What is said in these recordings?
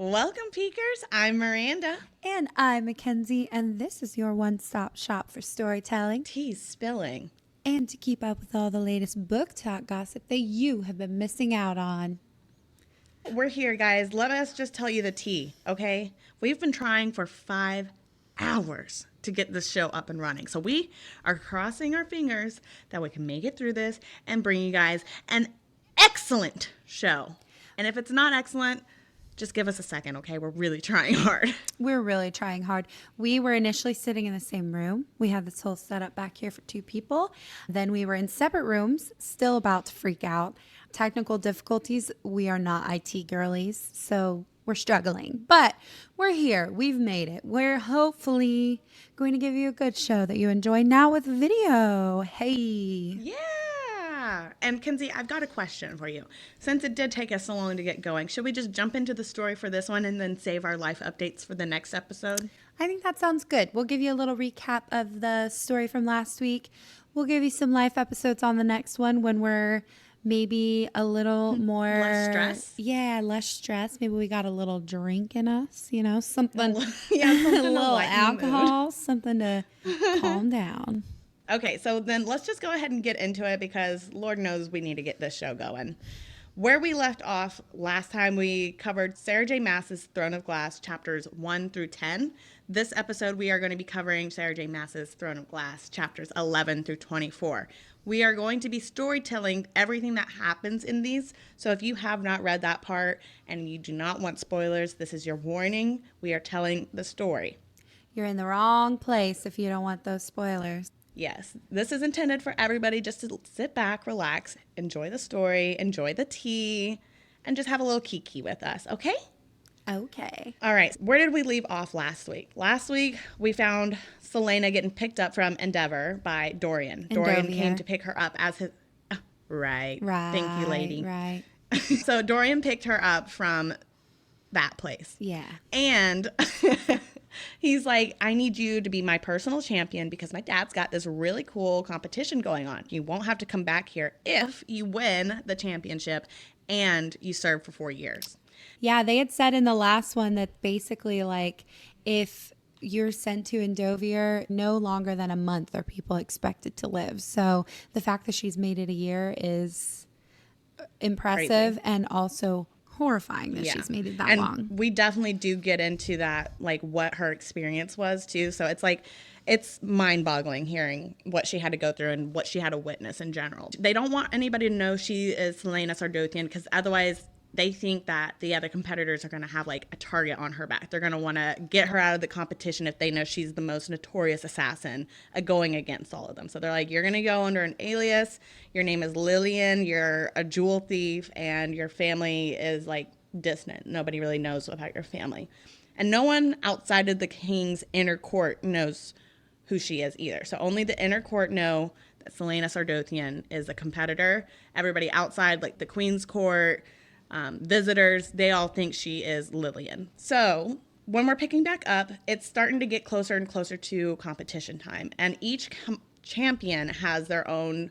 Welcome, Peekers. I'm Miranda. And I'm Mackenzie, and this is your one-stop shop for storytelling Tea's spilling. and to keep up with all the latest book talk gossip that you have been missing out on. We're here, guys. Let us just tell you the tea, okay? We've been trying for 5 hours to get this show up and running. So we are crossing our fingers that we can make it through this and bring you guys an excellent show. And if it's not excellent, just give us a second, okay? We're really trying hard. We're really trying hard. We were initially sitting in the same room. We had this whole setup back here for 2 people. Then we were in separate rooms, still about to freak out. Technical difficulties. We are not IT girlies, so we're struggling. But we're here. We've made it. We're hopefully going to give you a good show that you enjoy now with video. Hey. Yeah. And Kenzie, I've got a question for you. Since it did take us so long to get going, should we just jump into the story for this one and then save our life updates for the next episode? I think that sounds good. We'll give you a little recap of the story from last week. We'll give you some life episodes on the next one when we're maybe a little more Less stress? Yeah, less stress. Maybe we got a little drink in us, something, Something a to little lighten the mood. alcohol, something to calm down. Okay, so then let's just go ahead and get into it because Lord knows we need to get this show going. Where we left off last time, we covered Sarah J. Maas's Throne of Glass, chapters 1 through 10. This episode, we are going to be covering Sarah J. Maas's Throne of Glass, chapters 11 through 24. We are going to be storytelling everything that happens in these. So if you have not read that part and you do not want spoilers, this is your warning. We are telling the story. You're in the wrong place if you don't want those spoilers. Yes, this is intended for everybody just to sit back, relax, enjoy the story, enjoy the tea, and just have a little kiki with us, okay? Okay. All right, where did we leave off last week? Last week, we found Selena getting picked up from Endeavor by Dorian. Dorian came to pick her up as his... Right. Thank you, lady. Right. So Dorian picked her up from that place. Yeah. And... he's like, I need you to be my personal champion because my dad's got this really cool competition going on. You won't have to come back here if you win the championship and you serve for 4 years. Yeah, they had said in the last one that basically, like, if you're sent to Endovier, no longer than a month are people expected to live. So the fact that she's made it a year is impressive. Crazy. And also horrifying that she's made it that long. We definitely do get into that, like what her experience was too. So it's like, it's mind-boggling hearing what she had to go through and what she had to witness in general. They don't want anybody to know she is Selena Sardothian because otherwise they think that the other competitors are going to have like a target on her back. They're going to want to get her out of the competition if they know she's the most notorious assassin going against all of them. So they're like, you're going to go under an alias. Your name is Lillian. You're a jewel thief and your family is like distant. Nobody really knows about your family. And no one outside of the king's inner court knows who she is either. So only the inner court know that Selena Sardothian is a competitor. Everybody outside, like the queen's court, visitors, they all think she is Lillian. So when we're picking back up, it's starting to get closer and closer to competition time. And each champion has their own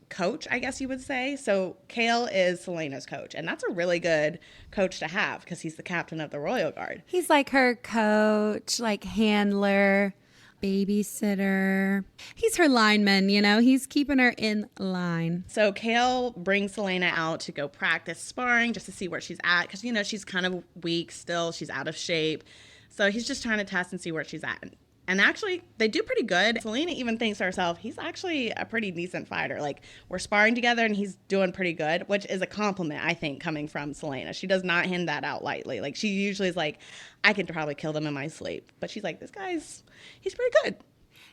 coach, I guess you would say. So Kale is Selena's coach. And that's a really good coach to have because he's the captain of the Royal Guard. He's like her coach, like handler, babysitter. He's her lineman, he's keeping her in line. So Kale brings Selena out to go practice sparring just to see where she's at because, she's kind of weak still. She's out of shape. So he's just trying to test and see where she's at. And actually, they do pretty good. Selena even thinks to herself, he's actually a pretty decent fighter. Like, we're sparring together and he's doing pretty good, which is a compliment, I think, coming from Selena. She does not hand that out lightly. Like, she usually is like, I could probably kill them in my sleep. But she's like, he's pretty good.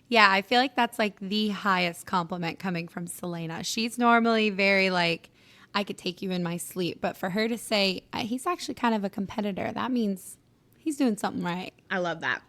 Yeah, I feel like that's like the highest compliment coming from Selena. She's normally very like, I could take you in my sleep. But for her to say, he's actually kind of a competitor, that means he's doing something right. I love that.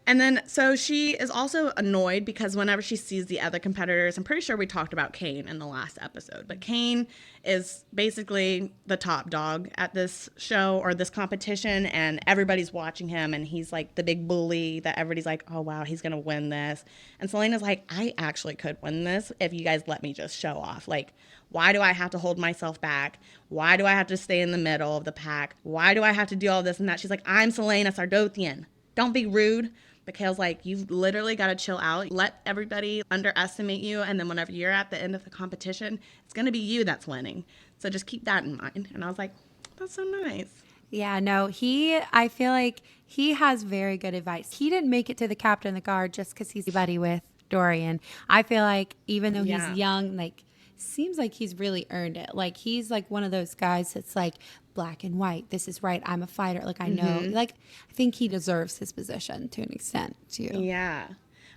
And then, so she is also annoyed because whenever she sees the other competitors, I'm pretty sure we talked about Kane in the last episode, but Kane is basically the top dog at this show or this competition, and everybody's watching him, and he's like the big bully that everybody's like, oh, wow, he's going to win this. And Selena's like, I actually could win this if you guys let me just show off. Like, why do I have to hold myself back? Why do I have to stay in the middle of the pack? Why do I have to do all this and that? She's like, I'm Selena Sardothian. Don't be rude. Mikhail's like, you've literally got to chill out. Let everybody underestimate you. And then whenever you're at the end of the competition, it's going to be you that's winning. So just keep that in mind. And I was like, that's so nice. Yeah, no, I feel like he has very good advice. He didn't make it to the captain of the guard just because he's buddy with Dorian. I feel like even though he's young, like, seems like he's really earned it. Like, he's like one of those guys that's like black and white. This is right. I'm a fighter. Like, I know. Like, I think he deserves his position to an extent, too. Yeah.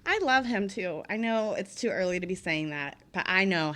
I love him, too. I know it's too early to be saying that, but I know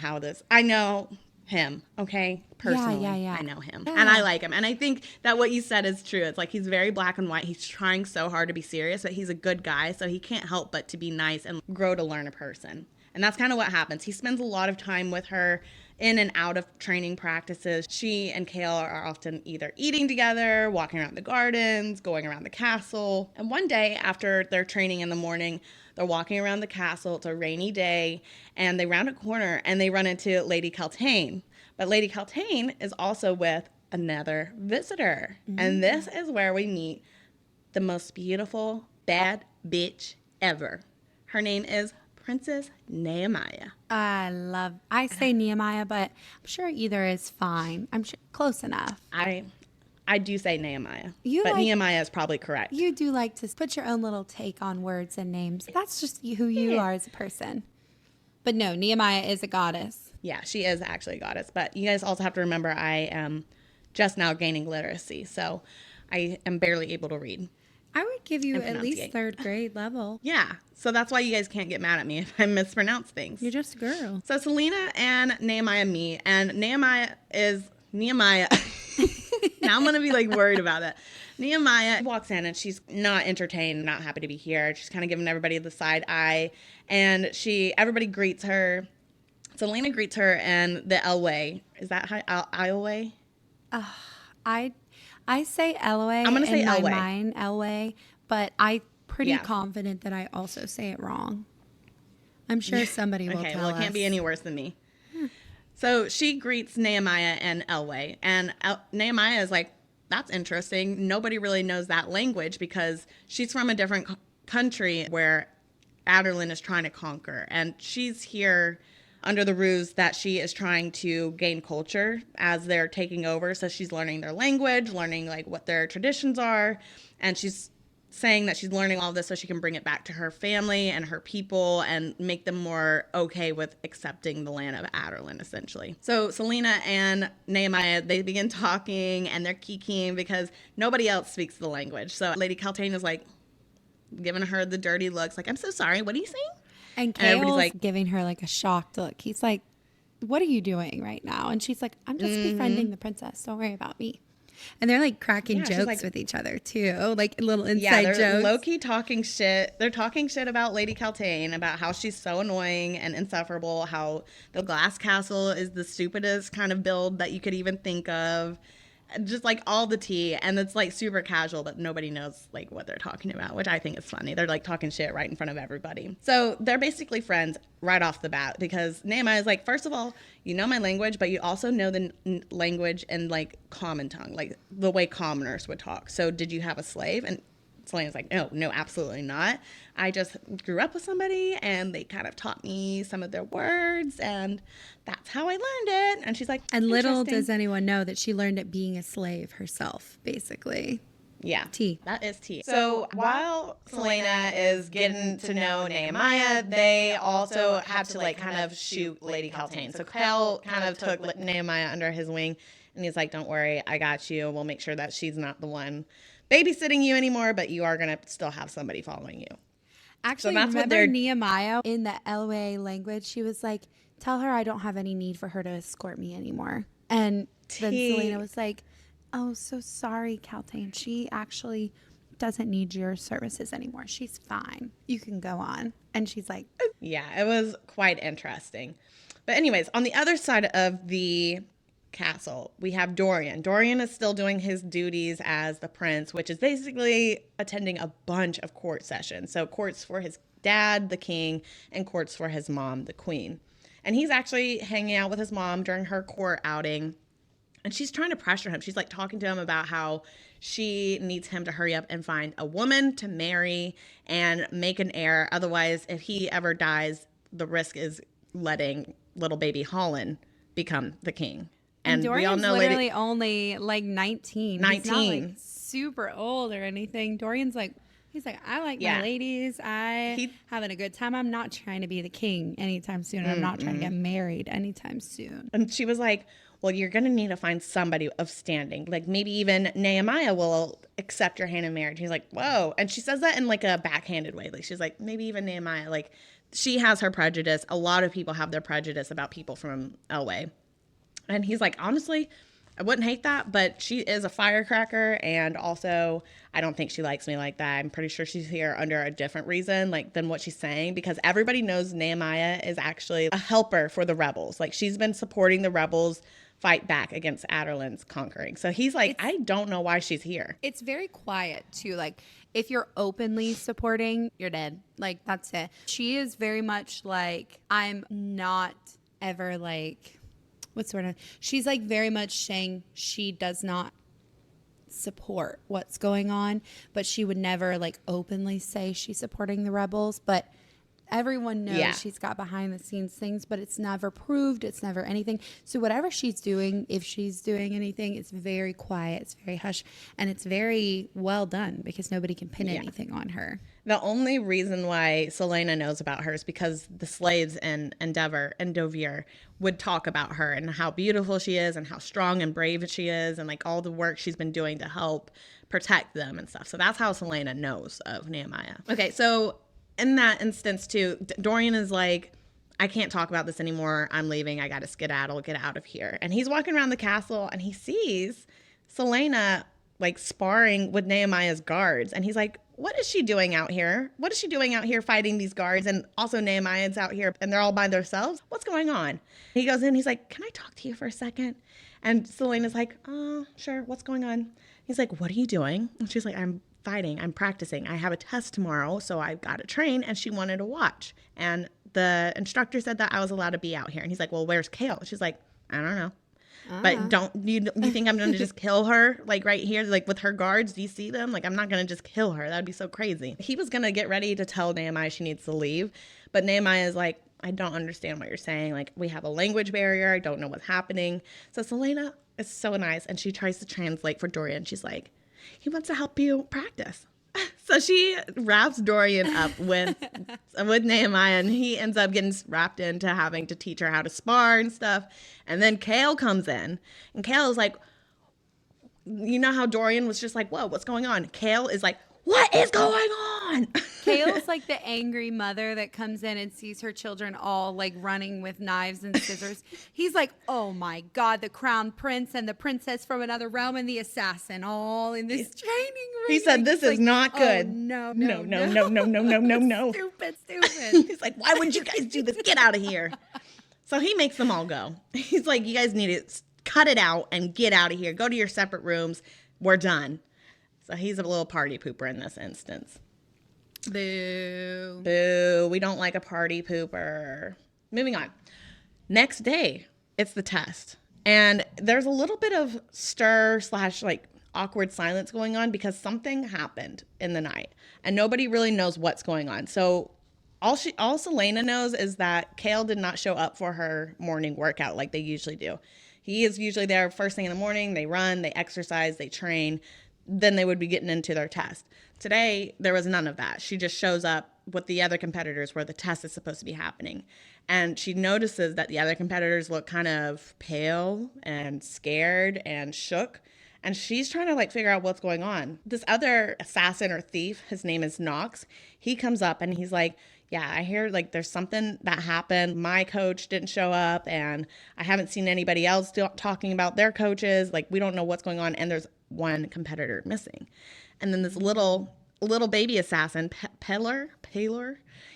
I know him, okay? Personally, yeah. I know him. Yeah. And I like him. And I think that what you said is true. It's like he's very black and white. He's trying so hard to be serious, but he's a good guy, so he can't help but to be nice and grow to learn a person. And that's kind of what happens. He spends a lot of time with her in and out of training practices. She and Kale are often either eating together, walking around the gardens, going around the castle. And one day after their training in the morning, they're walking around the castle. It's a rainy day, and they round a corner and they run into Lady Caltaine. But Lady Caltaine is also with another visitor. And this is where we meet the most beautiful bad bitch ever. Her name is Princess Nehemiah. I say Nehemiah, but I'm sure either is fine. I'm sure close enough. I do say Nehemiah, But Nehemiah is probably correct. You do like to put your own little take on words and names. That's just who you are as a person. But no, Nehemiah is a goddess. Yeah, she is actually a goddess. But you guys also have to remember I am just now gaining literacy, so I am barely able to read. I would give you at least 3rd grade level. Yeah, so that's why you guys can't get mad at me if I mispronounce things. You're just a girl. So Selena and Nehemiah meet, and Nehemiah. Now I'm going to be like worried about it. Nehemiah walks in and she's not entertained, not happy to be here. She's kind of giving everybody the side eye, and everybody greets her. Selena greets her in the Elway. Is that how Elway? I say Elway. I'm going to say in Elway. my mind, Elway, but I'm pretty confident that I also say it wrong. I'm sure somebody will tell us. Okay, well, it can't be any worse than me. So she greets Nehemiah and Elway, and Nehemiah is like, that's interesting. Nobody really knows that language because she's from a different country where Aderlin is trying to conquer, and she's here under the ruse that she is trying to gain culture as they're taking over. So she's learning their language, learning like what their traditions are, and she's saying that she's learning all this so she can bring it back to her family and her people and make them more okay with accepting the land of Aderlin, essentially. So Selena and Nehemiah, they begin talking and they're kikiing because nobody else speaks the language. So Lady Caltaine is like giving her the dirty looks, like, I'm so sorry, what are you saying? And Kale's like giving her like a shocked look. He's like, what are you doing right now? And she's like, I'm just befriending the princess. Don't worry about me. And they're like cracking jokes with each other too, like little inside jokes. They're low-key talking shit. They're talking shit about Lady Caltaine, about how she's so annoying and insufferable, how the glass castle is the stupidest kind of build that you could even think of. Just like all the tea, and it's like super casual, but nobody knows like what they're talking about, which I think is funny. They're like talking shit right in front of everybody. So they're basically friends right off the bat because Nehemiah is like, first of all, you know my language, but you also know the language and like common tongue, like the way commoners would talk. So did you have a slave? And Selena's like, no, absolutely not. I just grew up with somebody and they kind of taught me some of their words and that's how I learned it. And she's like, and little does anyone know that she learned it being a slave herself, basically. Yeah. Tea. That is tea. So while Selena is getting to know Nehemiah, they also had to like kind of shoot Lady Caltaine. So Kyle kind of took Nehemiah under his wing and he's like, don't worry, I got you. We'll make sure that she's not the one babysitting you anymore, but you are going to still have somebody following you. Actually, so remember Nehemiah in the LA language, she was like, tell her I don't have any need for her to escort me anymore. And then Selena was like, oh, so sorry, Caltaine. She actually doesn't need your services anymore. She's fine. You can go on. And she's like, Yeah, it was quite interesting. But anyways, on the other side of the castle, we have Dorian. Dorian is still doing his duties as the prince, which is basically attending a bunch of court sessions. So courts for his dad, the king, and courts for his mom, the queen. And he's actually hanging out with his mom during her court outing. And she's trying to pressure him. She's like talking to him about how she needs him to hurry up and find a woman to marry and make an heir. Otherwise, if he ever dies, the risk is letting little baby Holland become the king. and Dorian's we all know literally only like 19. 19. He's not like super old or anything. Dorian's like, he's like, I like my ladies. Having a good time. I'm not trying to be the king anytime soon. I'm not trying to get married anytime soon. And she was like, well, you're going to need to find somebody of standing. Like maybe even Nehemiah will accept your hand in marriage. He's like, whoa. And she says that in like a backhanded way. Like she's like, maybe even Nehemiah. Like she has her prejudice. A lot of people have their prejudice about people from Elway. And he's like, honestly, I wouldn't hate that, but she is a firecracker. And also, I don't think she likes me like that. I'm pretty sure she's here under a different reason, like than what she's saying, because everybody knows Nehemiah is actually a helper for the rebels. Like she's been supporting the rebels fight back against Aderlin's conquering. So he's like, I don't know why she's here. It's very quiet too. Like if you're openly supporting, you're dead. Like that's it. She is very much like, I'm not ever like, what's the word? She's like very much saying she does not support what's going on, but she would never like openly say she's supporting the rebels. But everyone knows she's got behind the scenes things, but it's never proved. It's never anything. So whatever she's doing, if she's doing anything, it's very quiet. It's very hush. And it's very well done because nobody can pin anything on her. The only reason why Selena knows about her is because the slaves in Endeavor and Dovier would talk about her and how beautiful she is and how strong and brave she is and like all the work she's been doing to help protect them and stuff. So that's how Selena knows of Nehemiah. Okay, so in that instance too, Dorian is like, I can't talk about this anymore. I'm leaving. I got to skedaddle, get out of here. And he's walking around the castle and he sees Selena like sparring with Nehemiah's guards. And he's like, what is she doing out here? What is she doing out here fighting these guards? And also Nehemiah's out here and they're all by themselves. What's going on? He goes in, he's like, can I talk to you for a second? And Selena's like, oh, sure. What's going on? He's like, what are you doing? And she's like, I'm fighting. I'm practicing. I have a test tomorrow, so I've got to train. And she wanted to watch. And the instructor said that I was allowed to be out here. And he's like, well, where's Kale? She's like, I don't know. But don't you think I'm going to just kill her like right here, like with her guards? Do you see them? Like I'm not going to just kill her. That'd be so crazy. He was going to get ready to tell Nehemiah she needs to leave. But Nehemiah is like, I don't understand what you're saying. Like we have a language barrier. I don't know what's happening. So Selena is so nice. And she tries to translate for Dorian. She's like, he wants to help you practice. So she wraps Dorian up with Nehemiah, and he ends up getting wrapped into having to teach her how to spar and stuff. And then Kale comes in, and Kale is like, you know how Dorian was just like, whoa, what's going on? Kale is like, what is going on? Kale's like the angry mother that comes in and sees her children all like running with knives and scissors. He's like, oh my God, the crown prince and the princess from another realm and the assassin all in this training room. He said, this is not good. Oh, no. Stupid. He's like, why would you guys do this? Get out of here. So he makes them all go. He's like, you guys need to cut it out and get out of here. Go to your separate rooms. We're done. So he's a little party pooper in this instance. Boo. Boo. We don't like a party pooper. Moving on. Next day, it's the test. And there's a little bit of stir / like awkward silence going on because something happened in the night. And nobody really knows what's going on. So all Selena knows is that Kale did not show up for her morning workout like they usually do. He is usually there first thing in the morning. They run, they exercise, they train. Then they would be getting into their test. Today, there was none of that. She just shows up with the other competitors where the test is supposed to be happening. And she notices that the other competitors look kind of pale and scared and shook. And she's trying to like figure out what's going on. This other assassin or thief, his name is Knox. He comes up and he's like, yeah, I hear like there's something that happened. My coach didn't show up and I haven't seen anybody else talking about their coaches. Like we don't know what's going on. And there's one competitor missing. And then this little baby assassin, Paler,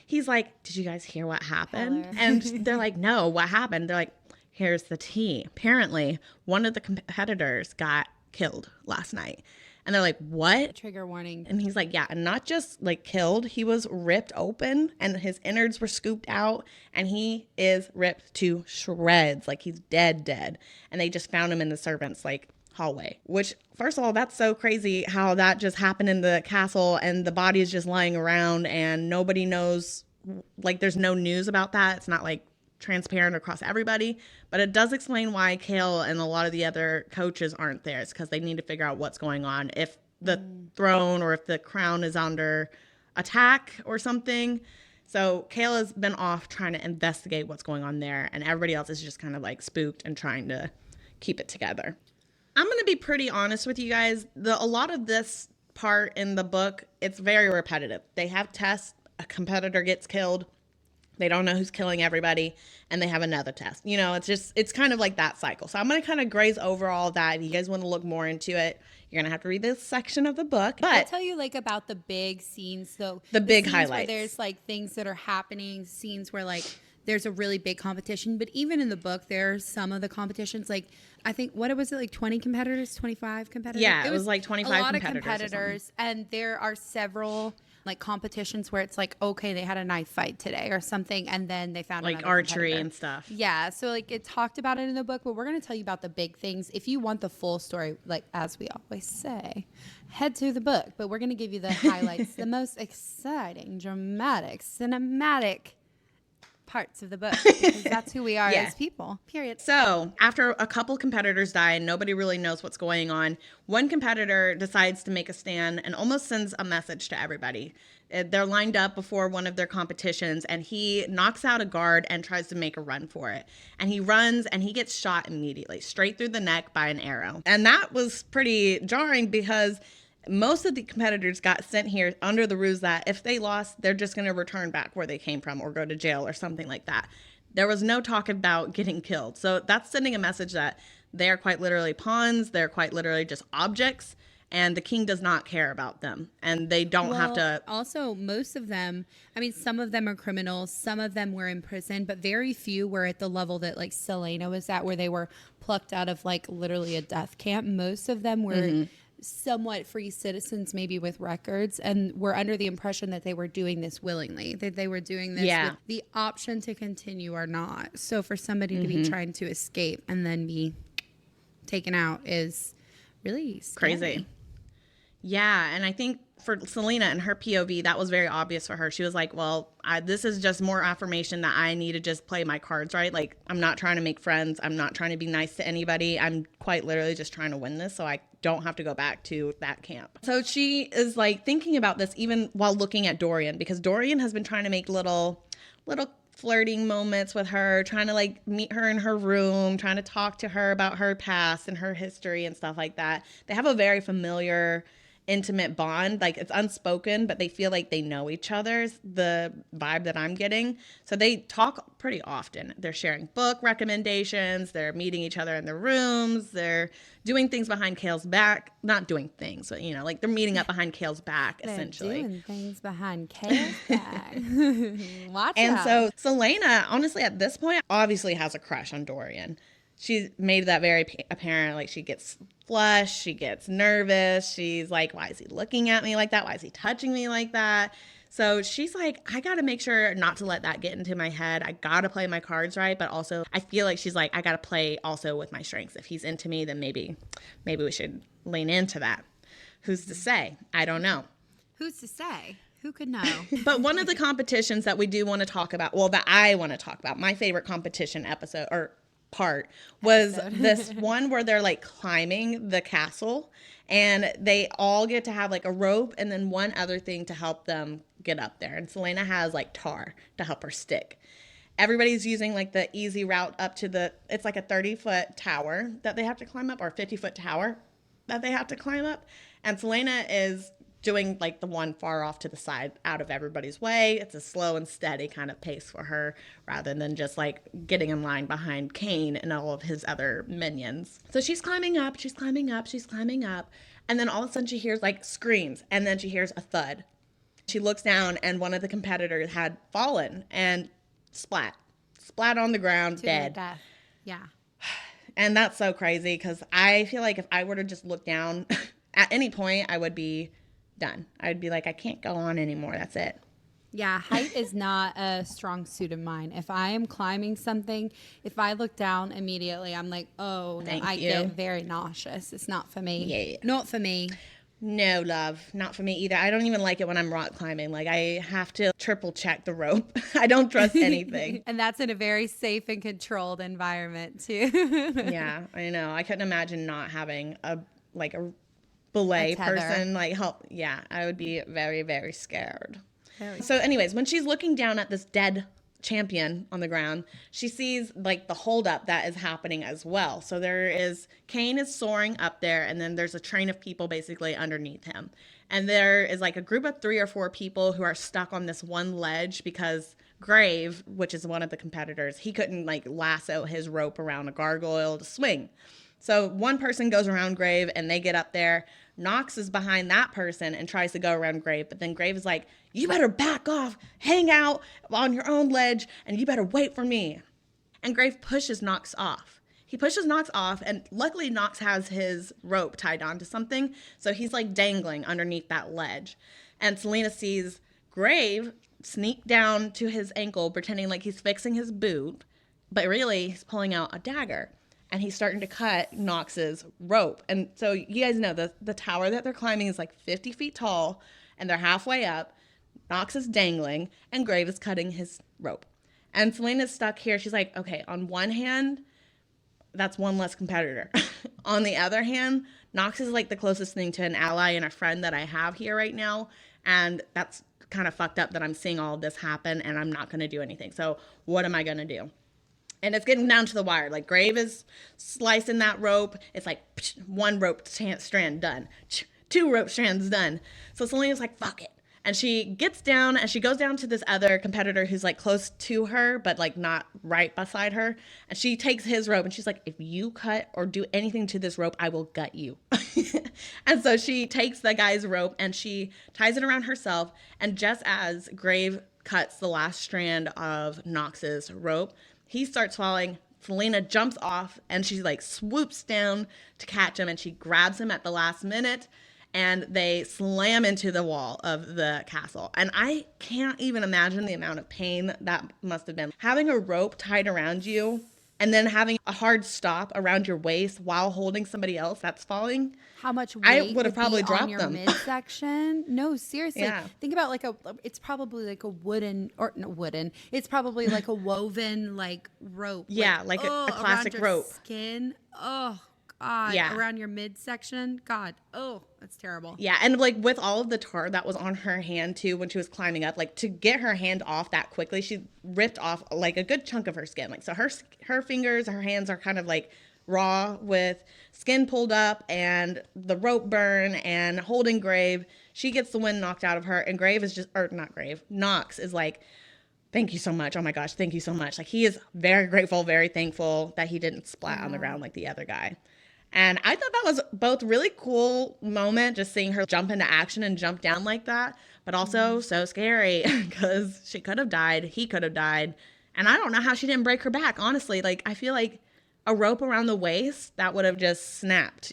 he's like, did you guys hear what happened? Peller. And they're like, no, what happened? They're like, here's the tea. Apparently, one of the competitors got killed last night. And they're like, what? Trigger warning. And he's like, yeah, and not just like killed, he was ripped open and his innards were scooped out and he is ripped to shreds. Like he's dead. And they just found him in the servants' like hallway, which first of all, that's so crazy how that just happened in the castle and the body is just lying around and nobody knows, like there's no news about that. It's not like transparent across everybody, but it does explain why Kale and a lot of the other coaches aren't there. It's because they need to figure out what's going on, if the throne or if the crown is under attack or something. So Kale has been off trying to investigate what's going on there, and everybody else is just kind of like spooked and trying to keep it together. I'm going to be pretty honest with you guys. A lot of this part in the book, it's very repetitive. They have tests, a competitor gets killed, they don't know who's killing everybody, and they have another test. You know, it's kind of like that cycle. So I'm going to kind of graze over all that. If you guys want to look more into it, you're going to have to read this section of the book. But I'll tell you like about the big scenes though. The big scenes highlights. Where there's like things that are happening, scenes where like there's a really big competition. But even in the book, there's some of the competitions like, I think, what was it, like 20 competitors, 25 competitors? Yeah, it was like 25 a lot competitors of competitors. And there are several like competitions where it's like, okay, they had a knife fight today or something, and then they found like another archery competitor. and stuff. Yeah, so like it talked about it in the book, but we're going to tell you about the big things. If you want the full story, like as we always say, head to the book, but we're going to give you the highlights, the most exciting, dramatic, cinematic parts of the book, because that's who we are Yeah. as people, period. So after a couple competitors die and nobody really knows what's going on, one competitor decides to make a stand and almost sends a message to everybody. They're lined up before one of their competitions and he knocks out a guard and tries to make a run for it. And he runs and he gets shot immediately, straight through the neck by an arrow. And that was pretty jarring because most of the competitors got sent here under the ruse that if they lost, they're just going to return back where they came from or go to jail or something like that. There was no talk about getting killed. So that's sending a message that they are quite literally pawns. They're quite literally just objects. And the king does not care about them. And they don't have to. Also, most of them, I mean, some of them are criminals. Some of them were in prison, but very few were at the level that like Selena was at, where they were plucked out of like literally a death camp. Most of them were somewhat free citizens, maybe with records, and were under the impression that they were doing this willingly, that they were doing this with the option to continue or not. So for somebody to be trying to escape and then be taken out is really scary. Crazy. Yeah, and I think for Selena and her POV, that was very obvious for her. She was like, well, this is just more affirmation that I need to just play my cards right. Like, I'm not trying to make friends. I'm not trying to be nice to anybody. I'm quite literally just trying to win this so I don't have to go back to that camp. So she is like thinking about this even while looking at Dorian, because Dorian has been trying to make little flirting moments with her, trying to like meet her in her room, trying to talk to her about her past and her history and stuff like that. They have a very familiar, intimate bond. Like, it's unspoken, but they feel like they know each other's the vibe that I'm getting. So they talk pretty often. They're sharing book recommendations. They're meeting each other in their rooms. They're doing things behind Kale's back. Not doing things, but, you know, like they're meeting up behind Kale's back, essentially. They're doing things behind Kale's back. Watch And out. so Selena, honestly, at this point, obviously has a crush on Dorian. She made that very apparent. Like, she gets flushed, she gets nervous. She's like, why is he looking at me like that? Why is he touching me like that? So she's like, I got to make sure not to let that get into my head. I got to play my cards right. But also, I feel like she's like, I got to play also with my strengths. If he's into me, then maybe we should lean into that. Who's to say? I don't know. Who's to say? Who could know? But one of the competitions that we do want to talk about, well, that I want to talk about, my favorite competition episode or part was this one where they're like climbing the castle and they all get to have like a rope and then one other thing to help them get up there. And Selena has like tar to help her stick. Everybody's using like the easy route up to it's like a 30-foot tower that they have to climb up, or a 50-foot tower that they have to climb up. And Selena is doing like the one far off to the side out of everybody's way. It's a slow and steady kind of pace for her rather than just like getting in line behind Kane and all of his other minions. So she's climbing up. And then all of a sudden she hears like screams, and then she hears a thud. She looks down, and one of the competitors had fallen and splat on the ground, To their dead. death. Yeah. And that's so crazy because I feel like if I were to just look down at any point, I would be done. I would be like, I can't go on anymore. That's it. Yeah, height is not a strong suit of mine. If I am climbing something, if I look down immediately, I'm like, oh, no, Thank I you. get very nauseous. It's not for me. Yeah. Not for me. No, love. Not for me either. I don't even like it when I'm rock climbing. Like, I have to triple check the rope. I don't trust anything. And that's in a very safe and controlled environment, too. Yeah, I know. I couldn't imagine not having a belay A tether. person like help. Yeah, I would be very, very scared. Very. So anyways, when she's looking down at this dead champion on the ground, she sees like the holdup that is happening as well. So Kane is soaring up there, and then there's a train of people basically underneath him. And there is like a group of 3 or 4 people who are stuck on this one ledge because Grave, which is one of the competitors, he couldn't like lasso his rope around a gargoyle to swing. So one person goes around Grave and they get up there. Knox is behind that person and tries to go around Grave, but then Grave is like, you better back off, hang out on your own ledge, and you better wait for me. And Grave pushes Knox off. He pushes Knox off, and luckily Knox has his rope tied onto something, so he's like dangling underneath that ledge. And Selena sees Grave sneak down to his ankle, pretending like he's fixing his boot, but really he's pulling out a dagger. And he's starting to cut Knox's rope. And so you guys know the tower that they're climbing is like 50 feet tall, and they're halfway up. Knox is dangling, and Grave is cutting his rope. And Selena's stuck here. She's like, okay, on one hand, that's one less competitor. On the other hand, Knox is like the closest thing to an ally and a friend that I have here right now. And that's kind of fucked up that I'm seeing all of this happen, and I'm not going to do anything. So what am I going to do? And it's getting down to the wire. Like, Grave is slicing that rope. It's like, one rope strand done. 2 rope strands done. So Selena's like, fuck it. And she gets down and she goes down to this other competitor who's like close to her, but like not right beside her. And she takes his rope and she's like, if you cut or do anything to this rope, I will gut you. And so she takes the guy's rope and she ties it around herself. And just as Grave cuts the last strand of Knox's rope, he starts falling. Selena jumps off and she like swoops down to catch him, and she grabs him at the last minute, and they slam into the wall of the castle. And I can't even imagine the amount of pain that must have been. Having a rope tied around you and then having a hard stop around your waist while holding somebody else that's falling. How much weight I would have probably be dropped on your them. midsection? No, seriously. Yeah. Think about like it's probably like a wooden, or no wooden. It's probably like a woven like rope. Yeah, like a classic around your rope. skin. Oh God. Yeah. Around your midsection. God. Oh, that's terrible. Yeah, and like with all of the tar that was on her hand too when she was climbing up, like to get her hand off that quickly, she ripped off like a good chunk of her skin. Like, so her fingers, her hands are kind of like raw with skin pulled up and the rope burn and holding Grave. She gets the wind knocked out of her, and Grave is just, or not Grave, Knox is like, thank you so much. Oh my gosh, thank you so much. Like, he is very grateful, very thankful that he didn't splat on the ground like the other guy. And I thought that was both really cool moment, just seeing her jump into action and jump down like that, but also so scary because she could have died. He could have died. And I don't know how she didn't break her back, honestly. Like, I feel like a rope around the waist, that would have just snapped.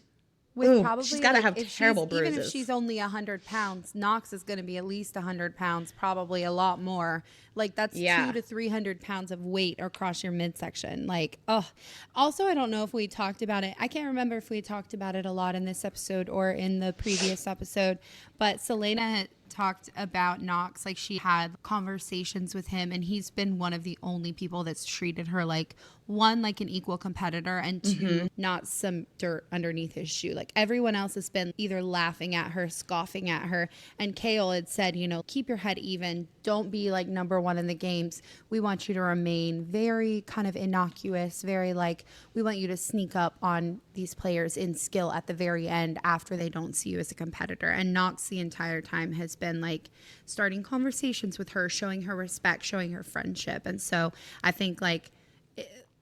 With Ooh, probably, she's got to have terrible bruises. Even if she's only 100 pounds, Knox is going to be at least 100 pounds, probably a lot more. Like, that's 200 to 300 pounds of weight across your midsection. Like, oh. Also, I don't know if we talked about it. I can't remember if we talked about it a lot in this episode or in the previous episode, but Selena had talked about Knox. Like, she had conversations with him, and he's been one of the only people that's treated her like, one, like an equal competitor, and two, not some dirt underneath his shoe. Like, everyone else has been either laughing at her, scoffing at her. And Kale had said, you know, keep your head even. Don't be like number one in the games. We want you to remain very kind of innocuous, very like, we want you to sneak up on these players in skill at the very end after they don't see you as a competitor. And Knox the entire time has been like starting conversations with her, showing her respect, showing her friendship. And so I think like,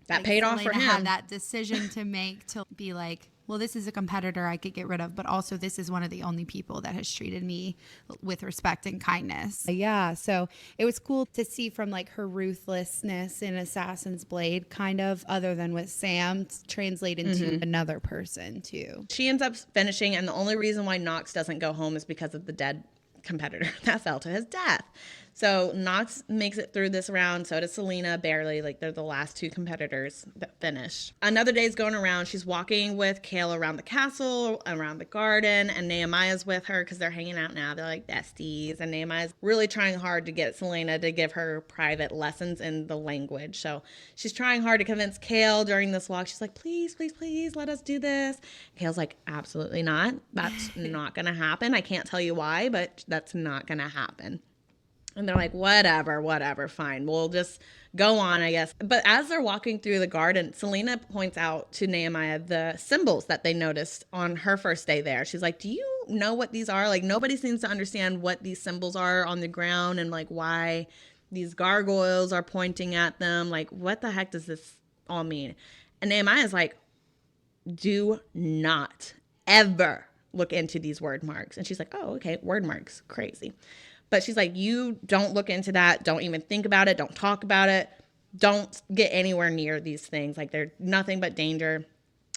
that paid off for Selena him. had that decision to make to be like, well, this is a competitor I could get rid of, but also this is one of the only people that has treated me with respect and kindness. Yeah, so it was cool to see from like her ruthlessness in Assassin's Blade, kind of, other than with Sam, translate into another person too. She ends up finishing, and the only reason why Knox doesn't go home is because of the dead competitor that fell to his death. So Knox makes it through this round. So does Selena, barely. Like, they're the last two competitors that finished. Another day's going around. She's walking with Kale around the castle, around the garden, and Nehemiah's with her because they're hanging out now. They're like besties. And Nehemiah's really trying hard to get Selena to give her private lessons in the language. So she's trying hard to convince Kale during this walk. She's like, please, please, please, let us do this. Kale's like, absolutely not. That's not going to happen. I can't tell you why, but that's not going to happen. And they're like, whatever, fine. We'll just go on, I guess. But as they're walking through the garden, Selena points out to Nehemiah the symbols that they noticed on her first day there. She's like, do you know what these are? Like, nobody seems to understand what these symbols are on the ground and, like, why these gargoyles are pointing at them. Like, what the heck does this all mean? And Nehemiah's like, do not ever look into these word marks. And she's like, oh, okay, word marks, crazy. But she's like, you don't look into that. Don't even think about it. Don't talk about it. Don't get anywhere near these things. Like, they're nothing but danger.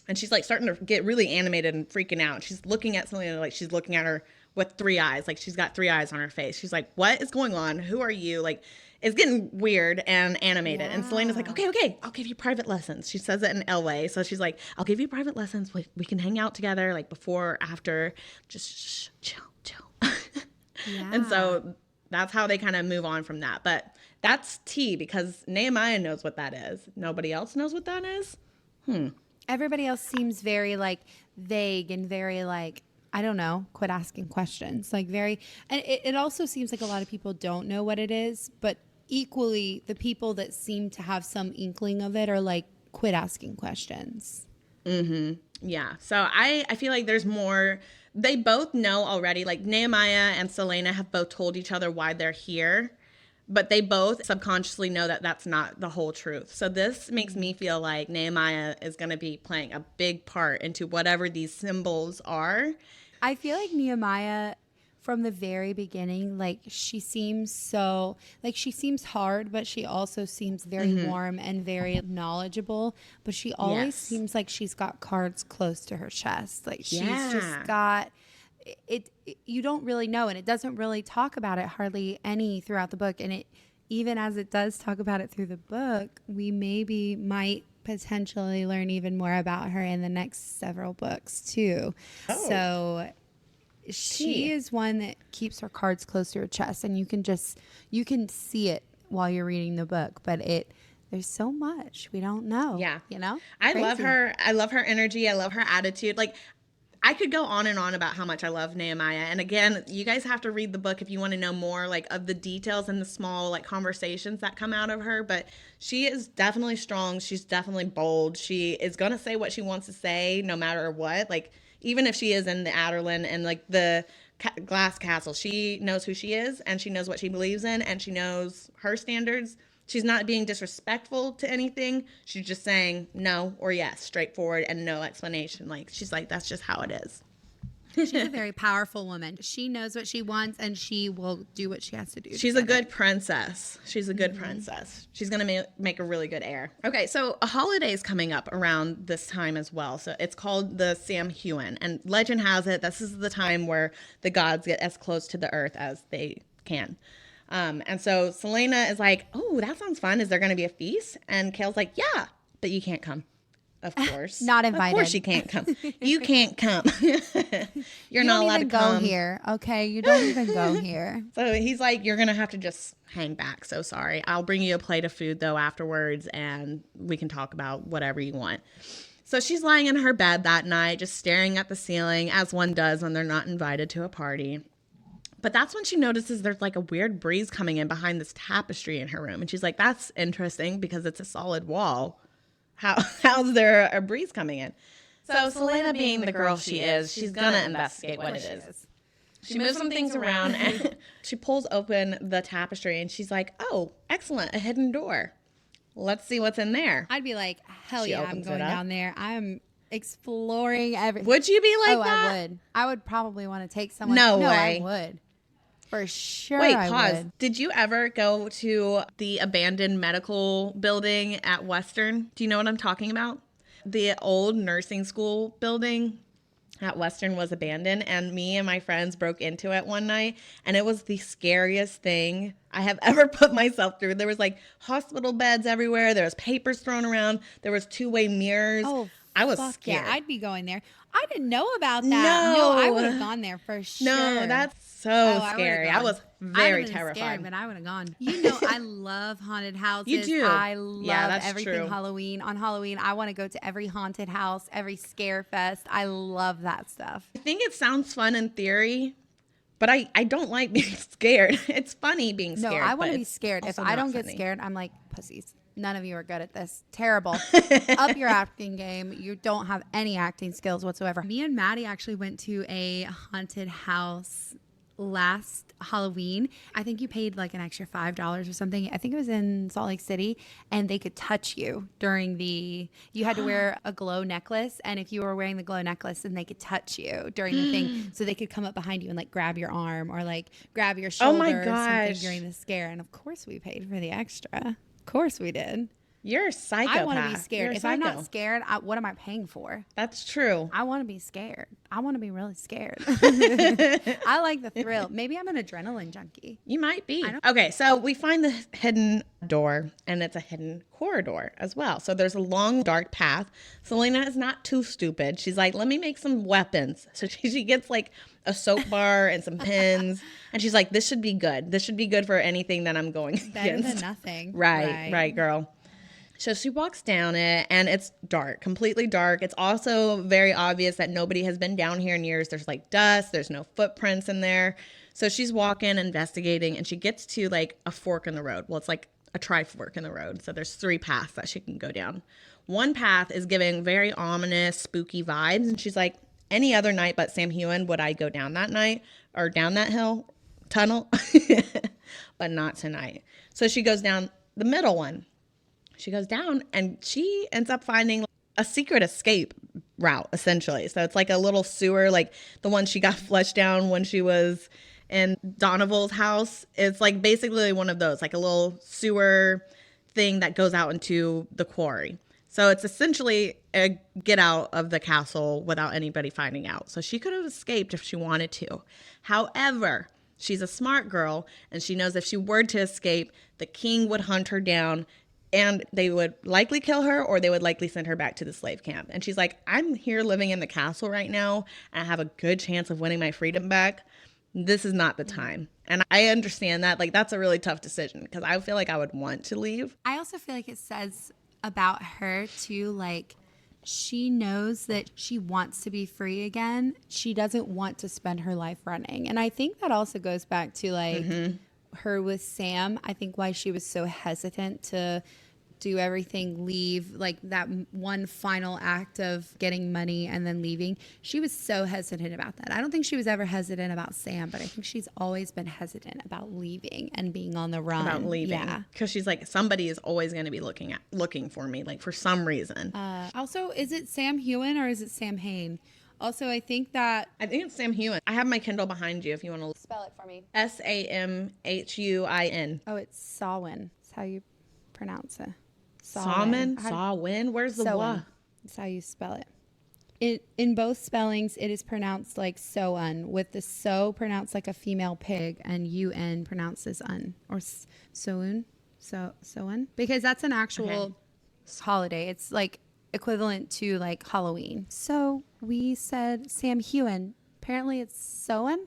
And she's like starting to get really animated and freaking out. She's looking at Selena like she's looking at her with three eyes. Like, she's got three eyes on her face. She's like, what is going on? Who are you? Like, it's getting weird and animated. Yeah. And Selena's like, okay, I'll give you private lessons. She says it in LA. So she's like, I'll give you private lessons. We can hang out together, like, before, after. Just chill. Yeah. And so that's how they kind of move on from that. But that's tea, because Nehemiah knows what that is. Nobody else knows what that is. Everybody else seems very, like, vague and very, like, I don't know, quit asking questions. Like, very, and it also seems like a lot of people don't know what it is, but equally the people that seem to have some inkling of it are like, quit asking questions. Yeah. So I feel like there's more. They both know already. Like, Nehemiah and Selena have both told each other why they're here, but they both subconsciously know that that's not the whole truth. So this makes me feel like Nehemiah is going to be playing a big part into whatever these symbols are. I feel like Nehemiah, from the very beginning, like, she seems so, like, she seems hard, but she also seems very warm and very knowledgeable. But she always seems like she's got cards close to her chest. Like, she's just got it. You don't really know, and it doesn't really talk about it hardly any throughout the book. And it, even as it does talk about it through the book, we might potentially learn even more about her in the next several books too. So she is one that keeps her cards close to her chest, and you can see it while you're reading the book, but there's so much we don't know. Yeah. You know? I love her. I love her energy. I love her attitude. Like, I could go on and on about how much I love Nehemiah. And again, you guys have to read the book if you want to know more, like, of the details and the small, like, conversations that come out of her. But she is definitely strong. She's definitely bold. She is going to say what she wants to say no matter what. Like, even if she is in the Adderlin and, like, the glass castle, she knows who she is, and she knows what she believes in, and she knows her standards. She's not being disrespectful to anything. She's just saying no or yes, straightforward, and no explanation. Like, she's like, that's just how it is. She's a very powerful woman. She knows what she wants, and she will do what she has to do. She's a good princess. She's a good princess. She's going to make a really good heir. Okay, so a holiday is coming up around this time as well. So it's called the Samhain. And legend has it, this is the time where the gods get as close to the earth as they can. And so Selena is like, oh, that sounds fun. Is there going to be a feast? And Kale's like, yeah, but you can't come. Of course. Not invited. Of course you can't come. You can't come. You're not allowed to come. You don't even go here, okay? You don't even go here. So he's like, you're going to have to just hang back. So sorry. I'll bring you a plate of food, though, afterwards, and we can talk about whatever you want. So she's lying in her bed that night, just staring at the ceiling, as one does when they're not invited to a party. But that's when she notices there's, like, a weird breeze coming in behind this tapestry in her room. And she's like, that's interesting because it's a solid wall. How's there a breeze coming in? So Selena, being the girl she is, she's going to investigate what it is. She moves some things around, and she pulls open the tapestry, and she's like, oh, excellent, a hidden door. Let's see what's in there. I'd be like, hell yeah, I'm going down there. exploring everything. Would you be like Oh, that? I would. I would probably want to take someone. No No, way. I would. For sure. Wait, I pause. would. Did you ever go to the abandoned medical building at Western? Do you know what I'm talking about? The old nursing school building at Western was abandoned, and me and my friends broke into it one night, and it was the scariest thing I have ever put myself through. There was like hospital beds everywhere. There was papers thrown around. There was two-way mirrors. Oh, I was fuck scared. yeah. I'd be going there. I didn't know about that. No, I would have gone there for sure. No, that's so I scary. I was I'd very have been terrified. scared, but I would have gone. You know, I love haunted houses. You do. I love that's everything true. Halloween. On Halloween, I want to go to every haunted house, every scare fest. I love that stuff. I think it sounds fun in theory, but I don't like being scared. It's funny being No, scared. I want but to be it's scared. If also I not don't get funny. scared, I'm like, pussies. None of you are good at this. Terrible. Up your acting game. You don't have any acting skills whatsoever. Me and Maddie actually went to a haunted house last Halloween. I think you paid like an extra $5 or something. I think it was in Salt Lake City, and they could touch you during the, you had to wear a glow necklace, and if you were wearing the glow necklace, then they could touch you during the thing. So they could come up behind you and like grab your arm or like grab your shoulder my or something gosh. during the scare. And of course we paid for the extra. Of course we did. You're a psychopath. I want to be scared. You're a If I'm not psycho. scared, what am I paying for? That's true. I want to be scared. I want to be really scared. I like the thrill. Maybe I'm an adrenaline junkie. You might be. don't- Okay, so we find the hidden door, and it's a hidden corridor as well. So there's a long, dark path. Selena is not too stupid. She's like, let me make some weapons. So she gets like a soap bar and some pins, and she's like, this should be good. This should be good for anything that I'm going Better against. than nothing. Right, girl. So she walks down it, and it's dark, completely dark. It's also very obvious that nobody has been down here in years. There's like dust. There's no footprints in there. So she's walking, investigating, and she gets to like a fork in the road. Well, it's like a tri-fork in the road. So there's 3 paths that she can go down. One path is giving very ominous, spooky vibes. And she's like, any other night but Sam Hewen, would I go down that night or down that tunnel? But not tonight. So she goes down the middle one. She goes down, and she ends up finding a secret escape route, essentially. So it's like a little sewer, like the one she got flushed down when she was in Donoval's house. It's like basically one of those, like a little sewer thing that goes out into the quarry. So it's essentially a get out of the castle without anybody finding out. So she could have escaped if she wanted to. However, she's a smart girl, and she knows if she were to escape, the king would hunt her down, and they would likely kill her, or they would likely send her back to the slave camp. And she's like, I'm here living in the castle right now, and I have a good chance of winning my freedom back. This is not the time. And I understand that. Like, that's a really tough decision, because I feel like I would want to leave. I also feel like it says about her too, like she knows that she wants to be free again. She doesn't want to spend her life running. And I think that also goes back to like her with Sam. I think why she was so hesitant to do everything, leave, like that one final act of getting money and then leaving. She was so hesitant about that. I don't think she was ever hesitant about Sam, but I think she's always been hesitant about leaving and being on the run. About leaving. Yeah. Because she's like, somebody is always going to be looking for me, like for some reason. Also, is it Sam Hewen or is it Sam Hain? Also, I think that... I think it's Sam Hewen. I have my Kindle behind you if you want to. Spell it for me. Samhuin. Oh, it's Sawin. That's how you pronounce it. Sawin? Sawin? Where's the wa? That's how you spell it. In both spellings, it is pronounced like so-un, with the so pronounced like a female pig and un pronounced as un, or so-un, so-un, because that's an actual holiday. It's like equivalent to like Halloween. So we said Sam Hewen. Apparently it's so-un.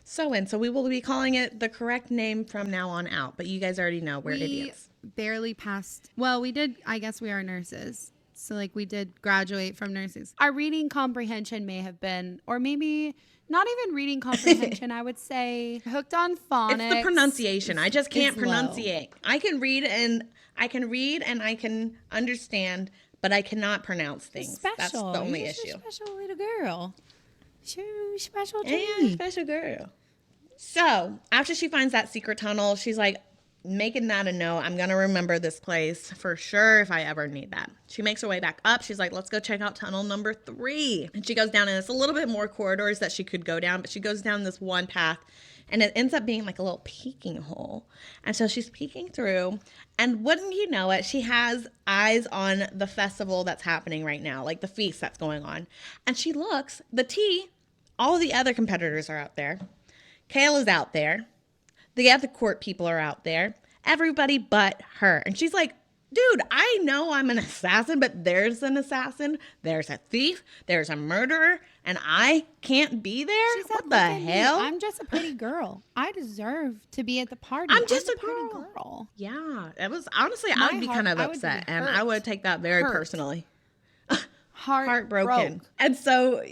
So we will be calling it the correct name from now on out. But you guys already know we're idiots. Barely passed. Well, we did. I guess we are nurses. So like we did graduate from nurses. Our reading comprehension may have been, or maybe not even reading comprehension. I would say hooked on phonics. It's the pronunciation. I just can't is low. pronunciate. I can read and I can understand, but I cannot pronounce things. Special. That's the only You're issue. A special little girl. You're special to Yeah, me. special girl. So after she finds that secret tunnel, she's like, making that a note. I'm going to remember this place for sure if I ever need that. She makes her way back up. She's like, let's go check out tunnel number 3. And she goes down, and it's a little bit more corridors that she could go down, but she goes down this one path, and it ends up being like a little peeking hole. And so she's peeking through, and wouldn't you know it, she has eyes on the festival that's happening right now, like the feast that's going on. And she looks, the tea, all the other competitors are out there. Kale is out there. The other court people are out there. Everybody but her. And she's like, dude, I know I'm an assassin, but there's an assassin. There's a thief. There's a murderer. And I can't be there? She said, what the "Look at me. hell? I'm just a pretty girl. I deserve to be at the party. I'm just a pretty girl." girl. Yeah. It was, honestly, My I would be heart- kind of I would be upset. And hurt. I would take that very Hurt. personally. Heartbroken. And so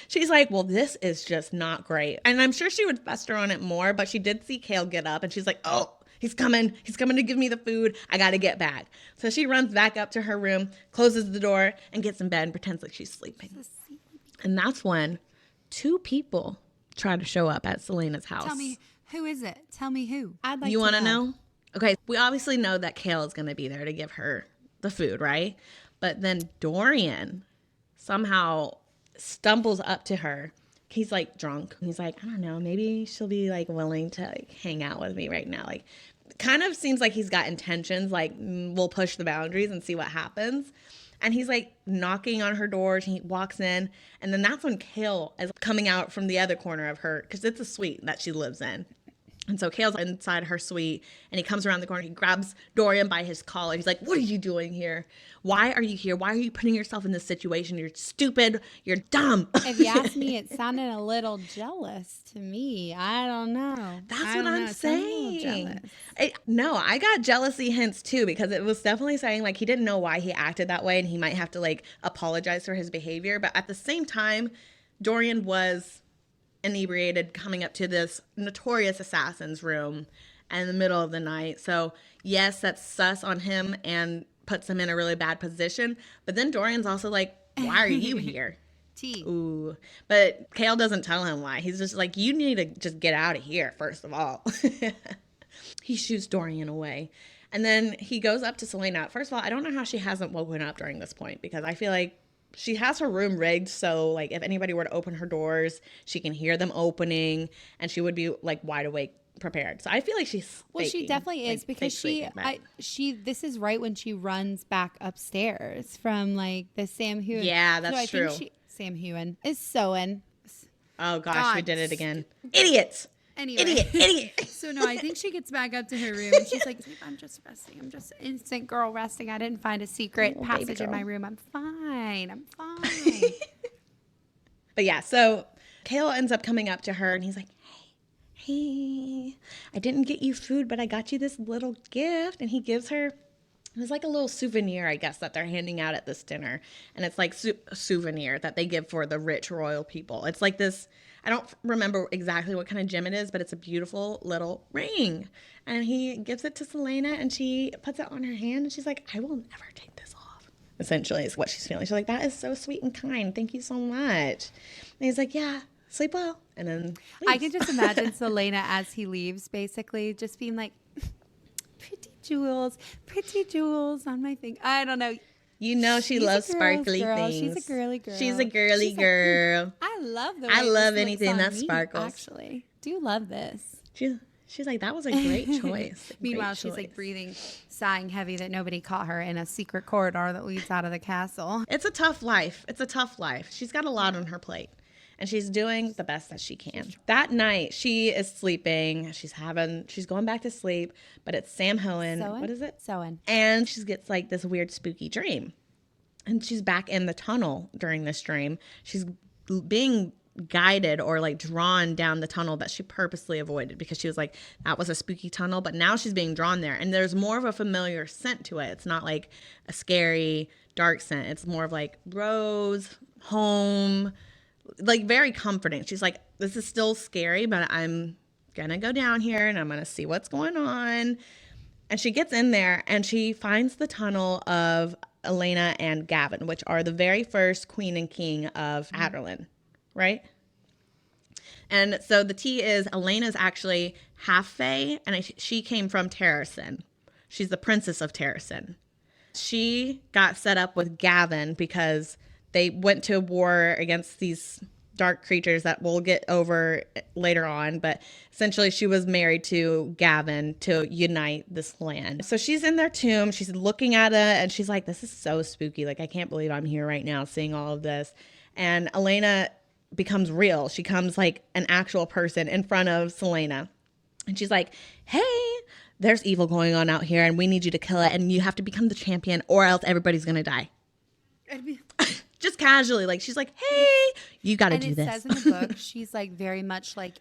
she's like, well, this is just not great. And I'm sure she would fester on it more, but she did see Kale get up, and she's like, oh, he's coming. He's coming to give me the food. I got to get back. So she runs back up to her room, closes the door, and gets in bed and pretends like she's sleeping. And that's when 2 people try to show up at Selena's house. Tell me, who is it? Tell me who. I'd like You to want to know? Okay, we obviously know that Kale is going to be there to give her the food, right? But then Dorian somehow stumbles up to her. He's like drunk. He's like, I don't know, maybe she'll be like willing to like hang out with me right now. Like, kind of seems like he's got intentions, like we'll push the boundaries and see what happens. And he's like knocking on her door. He walks in, and then that's when Kale is coming out from the other corner of her, because it's a suite that she lives in. And so Kale's inside her suite, and he comes around the corner. He grabs Dorian by his collar. He's like, what are you doing here? Why are you here? Why are you putting yourself in this situation? You're stupid. You're dumb. If you ask me, it sounded a little jealous to me. I don't know. That's I what don't I'm know. It sounded a little saying. jealous. No, I got jealousy hints too, because it was definitely saying like he didn't know why he acted that way, and he might have to like apologize for his behavior. But at the same time, Dorian was inebriated coming up to this notorious assassin's room in the middle of the night. So yes, that's sus on him and puts him in a really bad position. But then Dorian's also like, why are you here? T. Ooh. But Kale doesn't tell him why. He's just like, you need to just get out of here, first of all. He shoots Dorian away. And then he goes up to Selena. First of all, I don't know how she hasn't woken up during this point, because I feel like she has her room rigged so like if anybody were to open her doors, she can hear them opening, and she would be like wide awake, prepared. So I feel like she's Well, she faking, definitely like, is, because fake faking, but- this is right when she runs back upstairs from like the Sam Hewen. Yeah, that's I true. think Sam Hewen is sewing. Oh gosh, we God. did it again. Idiots. Anyway. Idiot. So no, I think she gets back up to her room, and she's like, I'm just resting. I'm just instant girl resting. I didn't find a secret Oh, baby passage in girl. my room. I'm fine. I'm fine. But yeah, so Kale ends up coming up to her, and he's like, hey, I didn't get you food, but I got you this little gift. And he gives her, it was like a little souvenir, I guess, that they're handing out at this dinner. And it's like a souvenir that they give for the rich royal people. It's like this, I don't remember exactly what kind of gem it is, but it's a beautiful little ring. And he gives it to Selena, and she puts it on her hand, and she's like, I will never take this off. Essentially is what she's feeling. She's like, that is so sweet and kind. Thank you so much. And he's like, yeah, sleep well. And then I leaves. can just imagine Selena as he leaves, basically just being like, pretty jewels on my thing. I don't know. You know she She's a loves girl's sparkly girl. things. She's a girly girl. She's a girly She's like, girl. I love the. I way love this anything looks on that me, sparkles. Actually, do love this. She's like, that was a great choice. Meanwhile, Great she's like choice. breathing, sighing heavy that nobody caught her in a secret corridor that leads out of the castle. It's a tough life. It's a tough life. She's got a lot on her plate, and she's doing the best that she can. That night, she is sleeping. She's going back to sleep, but it's Sam Hoen. Sewing? What is it? Sewing. And she gets like this weird spooky dream. And she's back in the tunnel during this dream. She's being guided or like drawn down the tunnel that she purposely avoided, because she was like, that was a spooky tunnel. But now she's being drawn there, and there's more of a familiar scent to it. It's not like a scary dark scent. It's more of like rose, home, like very comforting. She's like, this is still scary, but I'm gonna go down here and I'm gonna see what's going on. And she gets in there, and she finds the tunnel of Elena and Gavin, which are the very first queen and king of Aderlin, right? And so the tea is Elena's actually half Fae, and she came from Terrasen. She's the princess of Terrasen. She got set up with Gavin because they went to war against these dark creatures that we'll get over later on. But essentially, she was married to Gavin to unite this land. So she's in their tomb. She's looking at it, and she's like, this is so spooky. Like, I can't believe I'm here right now seeing all of this. And Elena becomes real. She comes like an actual person in front of Selena. And she's like, hey, there's evil going on out here, and we need you to kill it, and you have to become the champion, or else everybody's going to die. Just casually, like, she's like, hey, you got to do this. And it says in the book, she's like very much like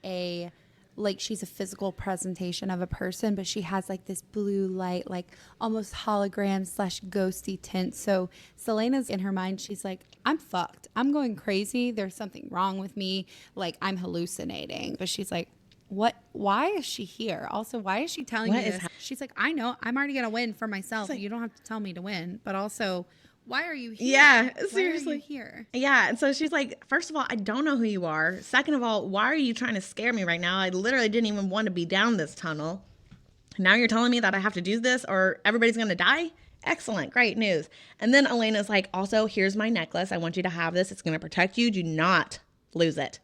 she's a physical presentation of a person, but she has like this blue light, like almost hologram / ghosty tint. So Selena's in her mind, she's like, I'm fucked. I'm going crazy. There's something wrong with me. Like, I'm hallucinating. But she's like, what? Why is she here? Also, why is she telling me this? She's like, I know. I'm already going to win for myself. Like, you don't have to tell me to win. But also, why are you here? Yeah, seriously. Why are you here? Yeah, and so she's like, first of all, I don't know who you are. Second of all, why are you trying to scare me right now? I literally didn't even want to be down this tunnel. Now you're telling me that I have to do this or everybody's going to die? Excellent. Great news. And then Elena's like, also, here's my necklace. I want you to have this. It's going to protect you. Do not lose it.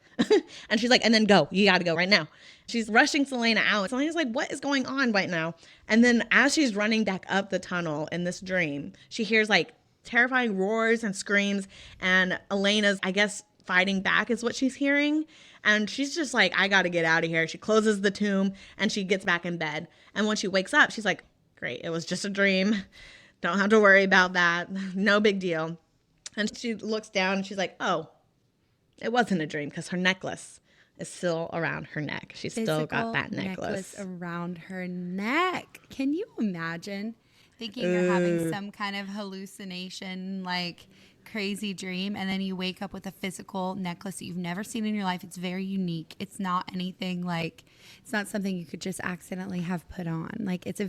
And she's like, and then go. You got to go right now. She's rushing Selena out. Selena's like, what is going on right now? And then as she's running back up the tunnel in this dream, she hears like terrifying roars and screams. And Elena's, I guess, fighting back is what she's hearing. And she's just like, I got to get out of here. She closes the tomb and she gets back in bed. And when she wakes up, she's like, great. It was just a dream. Don't have to worry about that. No big deal. And she looks down and she's like, oh, it wasn't a dream because her necklace is still around her neck. She's still got that necklace around her neck. Can you imagine thinking you're having some kind of hallucination, like crazy dream, and then you wake up with a physical necklace that you've never seen in your life? It's very unique. It's not anything like, it's not something you could just accidentally have put on. Like, it's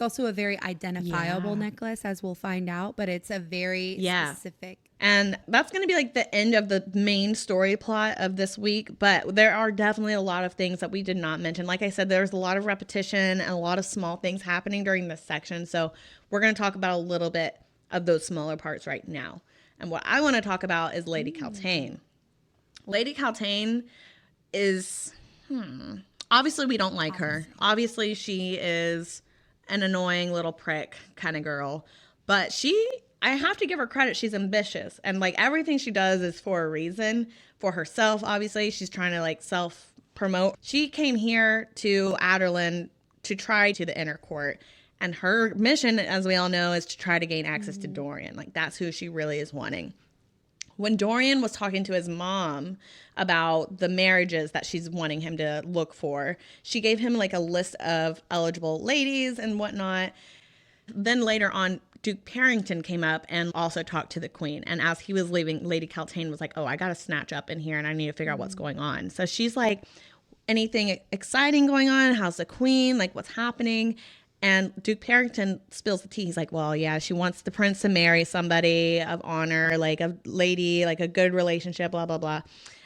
also a very identifiable necklace, as we'll find out, but it's a very specific. And that's going to be like the end of the main story plot of this week. But there are definitely a lot of things that we did not mention. Like I said, there's a lot of repetition and a lot of small things happening during this section. So we're going to talk about a little bit of those smaller parts right now. And what I want to talk about is Lady Kaltain. Lady Kaltain is, obviously we don't like her. Obviously she is an annoying little prick kind of girl. But I have to give her credit. She's ambitious. And like everything she does is for a reason. For herself, obviously. She's trying to like self-promote. She came here to Adderland to try to the inner court. And her mission, as we all know, is to try to gain access to Dorian. Like, that's who she really is wanting. When Dorian was talking to his mom about the marriages that she's wanting him to look for, she gave him like a list of eligible ladies and whatnot. Then later on, Duke Parrington came up and also talked to the queen. And as he was leaving, Lady Kaltain was like, oh, I got to snatch up in here and I need to figure out what's going on. So she's like, anything exciting going on? How's the queen? Like, what's happening? And Duke Parrington spills the tea. He's like, well, yeah, she wants the prince to marry somebody of honor, like a lady, like a good relationship, blah, blah, blah.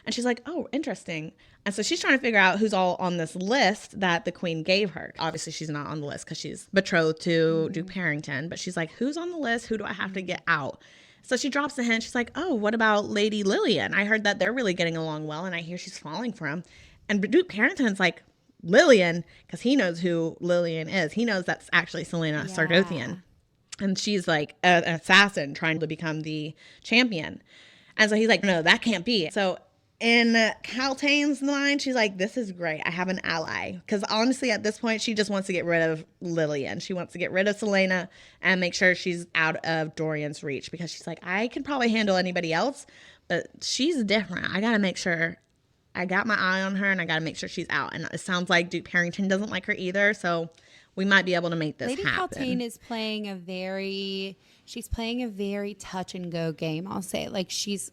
And she's like, oh, interesting. And so she's trying to figure out who's all on this list that the queen gave her. Obviously, she's not on the list because she's betrothed to Duke Parrington. But she's like, who's on the list? Who do I have to get out? So she drops a hint. She's like, oh, what about Lady Lillian? I heard that they're really getting along well, and I hear she's falling for him. And Duke Parrington's like, Lillian, because he knows who Lillian is. He knows that's actually Selena Sardothian. And she's like an assassin trying to become the champion. And so he's like, no, that can't be. So in Kaltain's mind, she's like, this is great. I have an ally. Because honestly, at this point, she just wants to get rid of Lillian. She wants to get rid of Selena and make sure she's out of Dorian's reach. Because she's like, I can probably handle anybody else, but she's different. I got to make sure I got my eye on her and I got to make sure she's out. And it sounds like Duke Parrington doesn't like her either. So we might be able to make this happen. Lady Kaltain is playing she's playing a very touch and go game. I'll say, like, she's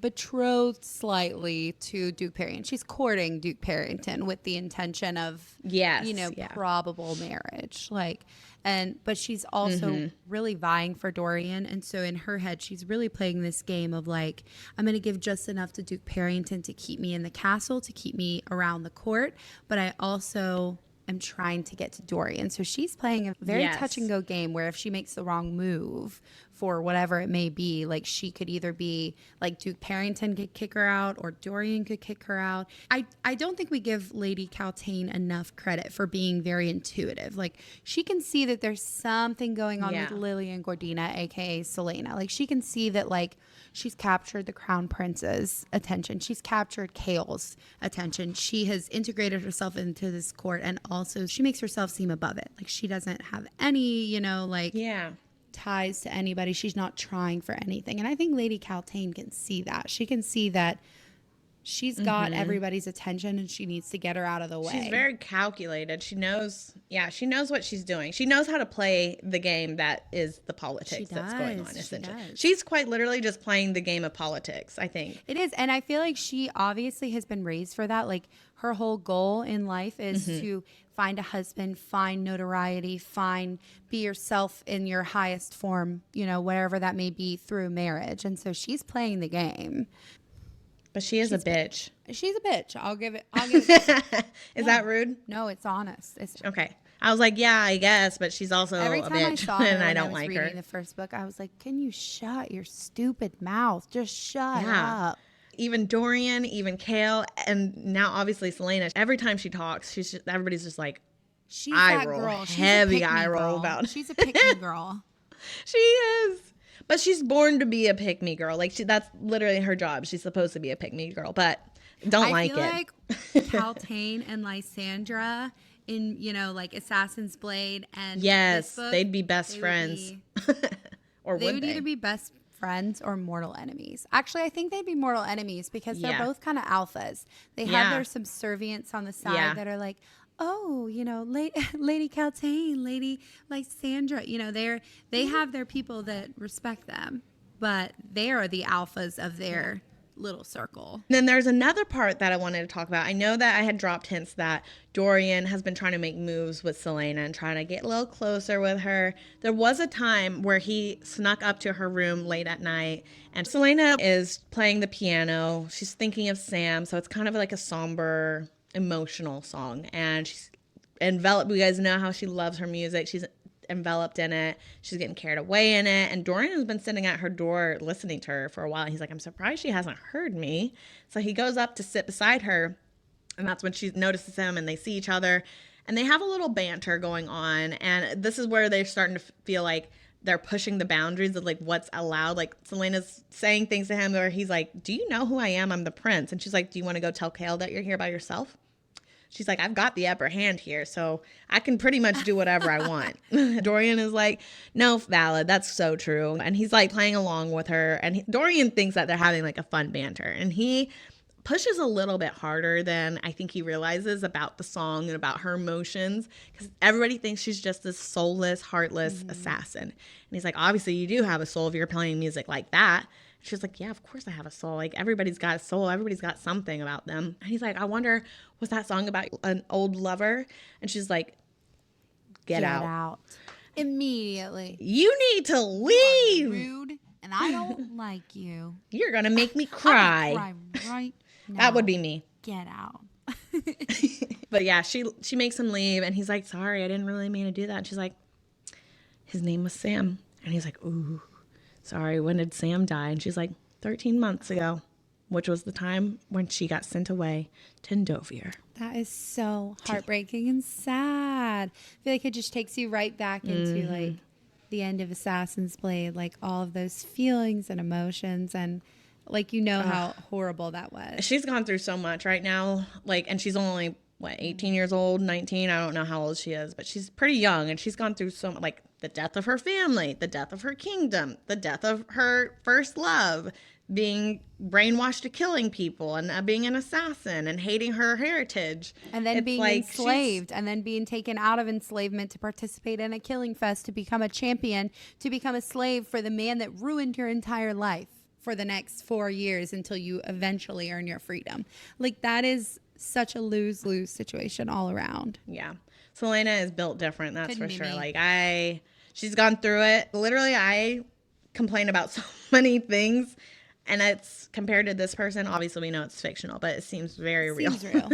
betrothed slightly to Duke Perrington. She's courting Duke Perrington with the intention of, Yes, you know, yeah. probable marriage. But she's also really vying for Dorian. And so in her head, she's really playing this game of like, I'm going to give just enough to Duke Perrington to keep me in the castle, to keep me around the court. But I also am trying to get to Dorian. So she's playing a very touch and go game where if she makes the wrong move for whatever it may be, like she could either be like Duke Perrington could kick her out or Dorian could kick her out. I don't think we give Lady Caltaine enough credit for being very intuitive. Like she can see that there's something going on with Lily and Gordina, aka Selena. Like she can see that like she's captured the Crown Prince's attention. She's captured Kale's attention. She has integrated herself into this court, and also she makes herself seem above it. Like she doesn't have any, you know, like ties to anybody. She's not trying for anything. And I think Lady Caltaine can see that. She can see that she's got everybody's attention and she needs to get her out of the way. She's very calculated. She knows what she's doing. She knows how to play the game that is the politics that's going on, essentially. She's quite literally just playing the game of politics, I think. It is. And I feel like she obviously has been raised for that. Like her whole goal in life is to find a husband, find notoriety, be yourself in your highest form, you know, wherever that may be through marriage. And so she's playing the game. But she's a bitch. She's a bitch. I'll give it. Is that rude? No, it's honest. It's okay. I was like, yeah, I guess, but she's also every a time bitch, I saw her and I when don't was like reading her. The first book, I was like, can you shut your stupid mouth? Just shut up. Even Dorian, even Kale, and now obviously Selena. Every time she talks, everybody's just like, she's eye that roll, girl. She's heavy eye roll about it. She's a pick-me girl. She is. But she's born to be a pick-me girl. Like that's literally her job. She's supposed to be a pick-me girl, but don't like it. I feel like Caltaine and Lysandra in, you know, like Assassin's Blade and this book, they'd be best friends. Or they would either be best friends or mortal enemies. Actually, I think they'd be mortal enemies because they're both kind of alphas. They have their subservients on the side that are like, oh, you know, Lady Caltaine, Lady Lysandra, you know, they have their people that respect them, but they are the alphas of their little circle. Then there's another part that I wanted to talk about. I know that I had dropped hints that Dorian has been trying to make moves with Selena and trying to get a little closer with her. There was a time where he snuck up to her room late at night and Selena is playing the piano. She's thinking of Sam, so it's kind of like a somber, emotional song, and she's enveloped. You guys know how she loves her music. She's enveloped in it. She's getting carried away in it, and Dorian has been sitting at her door listening to her for a while. He's like, I'm surprised she hasn't heard me. So he goes up to sit beside her, and that's when she notices him, and they see each other, and they have a little banter going on. And this is where they're starting to feel like they're pushing the boundaries of like what's allowed. Like Selena's saying things to him where he's like, do you know who I am? I'm the prince. And she's like, do you want to go tell Kale that you're here by yourself? She's like, I've got the upper hand here, so I can pretty much do whatever I want. Dorian is like, no, valid. That's so true. And he's like playing along with her. And Dorian thinks that they're having like a fun banter. And he pushes a little bit harder than I think he realizes about the song and about her emotions, because everybody thinks she's just this soulless, heartless assassin. And he's like, obviously you do have a soul if you're playing music like that. She's like, yeah, of course I have a soul. Like, everybody's got a soul. Everybody's got something about them. And he's like, I wonder, was that song about an old lover? And she's like, get out. Immediately. You need to leave. Rude, and I don't like you. You're going to make me cry. I'm gonna cry right now. That would be me. Get out. But yeah, she makes him leave, and he's like, sorry, I didn't really mean to do that. And she's like, his name was Sam. And he's like, ooh. Sorry, when did Sam die? And she's like, 13 months ago, which was the time when she got sent away to Endovier. That is so heartbreaking and sad. I feel like it just takes you right back into like the end of Assassin's Blade, like all of those feelings and emotions, and like, you know how horrible that was. She's gone through so much right now, like, and she's only, 18 years old, 19? I don't know how old she is, but she's pretty young, and she's gone through so much, like, the death of her family, the death of her kingdom, the death of her first love, being brainwashed to killing people, and being an assassin, and hating her heritage. And then being enslaved, and then being taken out of enslavement to participate in a killing fest, to become a champion, to become a slave for the man that ruined your entire life for the next 4 years until you eventually earn your freedom. Like, that is such a lose-lose situation all around. Yeah. Selena is built different, that's Couldn't for be sure. me. Like she's gone through it. Literally, I complain about so many things, and it's compared to this person. Obviously, we know it's fictional, but it seems very real. Seems real.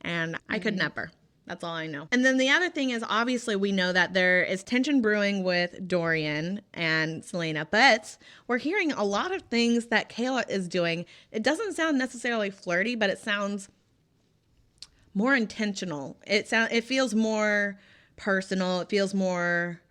And I could never. That's all I know. And then the other thing is, obviously, we know that there is tension brewing with Dorian and Selena, but we're hearing a lot of things that Kayla is doing. It doesn't sound necessarily flirty, but it sounds more intentional. It feels more personal. It feels more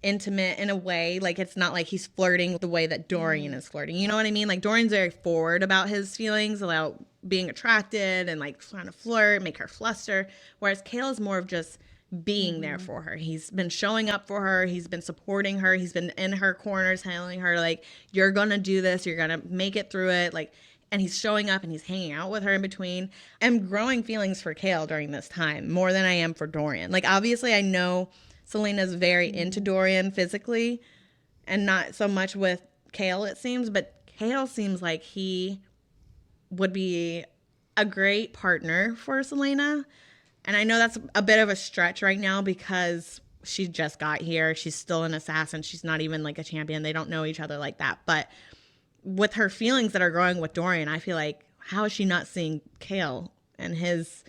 intimate in a way. Like, it's not like he's flirting the way that Dorian is flirting. You know what I mean? Like, Dorian's very forward about his feelings, about being attracted and like trying to flirt, make her fluster. Whereas Kayla's more of just being there for her. He's been showing up for her. He's been supporting her. He's been in her corner telling her, like, you're going to do this. You're going to make it through it. Like, and he's showing up and he's hanging out with her in between. I'm growing feelings for Kale during this time more than I am for Dorian. Like, obviously, I know Selena's very into Dorian physically and not so much with Kale, it seems. But Kale seems like he would be a great partner for Selena. And I know that's a bit of a stretch right now because she just got here. She's still an assassin. She's not even like a champion. They don't know each other like that. But with her feelings that are growing with Dorian, I feel like, how is she not seeing Kale and his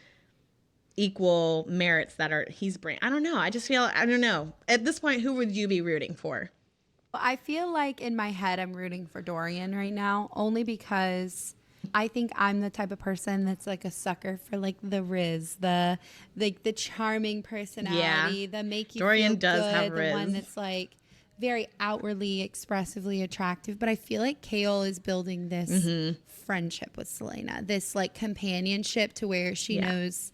equal merits that he's bringing? I don't know. I don't know. At this point, who would you be rooting for? I feel like in my head I'm rooting for Dorian right now, only because I think I'm the type of person that's like a sucker for like the riz, the charming personality, the make you Dorian feel does good, have the one riz. that's like very outwardly expressively attractive. But I feel like Kale is building this friendship with Selena, this like companionship to where she knows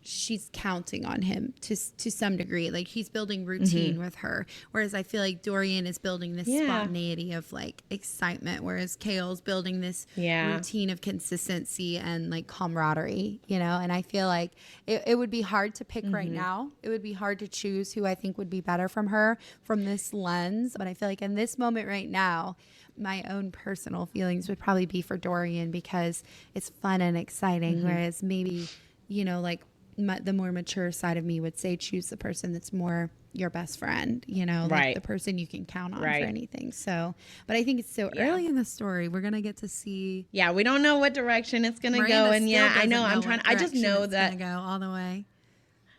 she's counting on him to some degree. Like, he's building routine with her, whereas I feel like Dorian is building this spontaneity of like excitement, whereas Kale's building this routine of consistency and like camaraderie, you know. And I feel like it would be hard to pick right now. It would be hard to choose who I think would be better from her from this lens, but I feel like in this moment right now, my own personal feelings would probably be for Dorian because it's fun and exciting, whereas maybe, you know, like the more mature side of me would say choose the person that's more your best friend, you know, like the person you can count on for anything. So, but I think it's so early in the story. We're going to get to see. Yeah, we don't know what direction it's going to go. And I know I just know that it's going to go all the way.